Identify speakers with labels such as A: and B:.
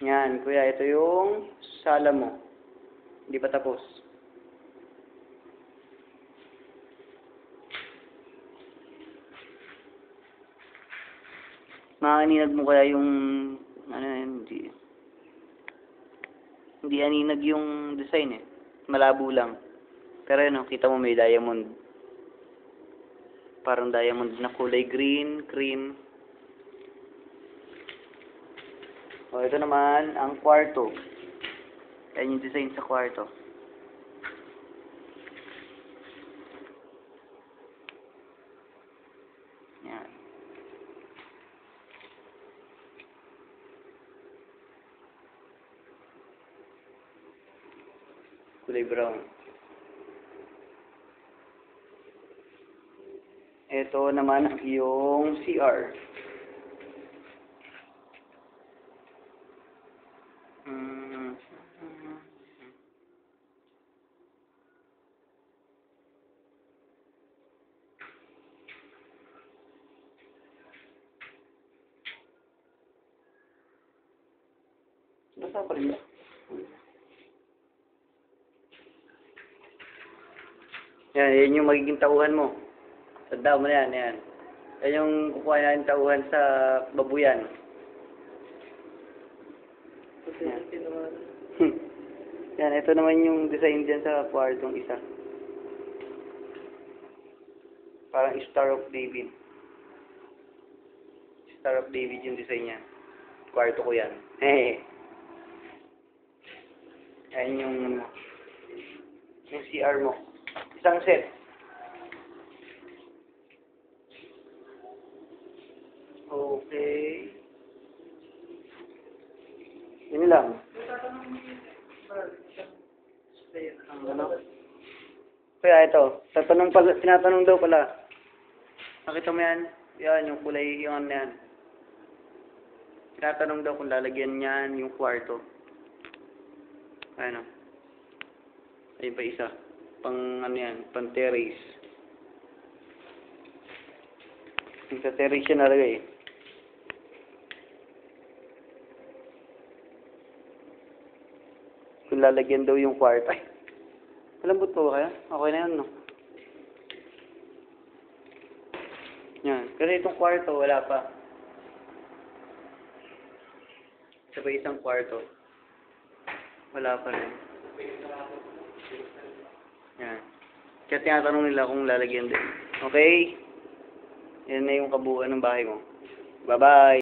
A: Yan, kuya, ito yung sala mo. Hindi pa tapos. Maaninag mo kaya yung, ano, hindi aninag yung design eh. Malabo lang. Pero yun, kita mo may diamond. Parang diamond na kulay green, cream. O, ito naman, ang kwarto. Yan yung design sa kwarto. Yan. Kulay brown. Ito naman ang iyong CR. Basta pa rin ba? Yan yung magiging tauhan mo. Tandaan mo na yan, yan. Yan yung kukuha natin tauhan sa babuyan. Yan. Yan, ito naman yung design dyan sa kwartong isa. Parang Star of David. Star of David yung design niya. Kwarto ko yan. Yan yung CR mo. Isang set. Okay. Yun lang. Ano? Kaya ito, tinatanong daw pala. Nakita mo yan? Yan, yung kulay, yung ano yan. Tinatanong daw kung lalagyan niyan yung kwarto. Ano? Ayun pa isa. Pang ano yan, pang terrace. Yung sa terrace siya nalagay. Kung lalagyan daw yung kwarto. Ay! Malambot po kaya? Okay na yun, no? Yan. Kasi itong kwarto, wala pa. Sabay isang kwarto. Wala pa rin. Yan. Kaya tinatanong nila kung lalagyan din. Okay? Yan na yung kabuuan ng bahay mo. Bye-bye!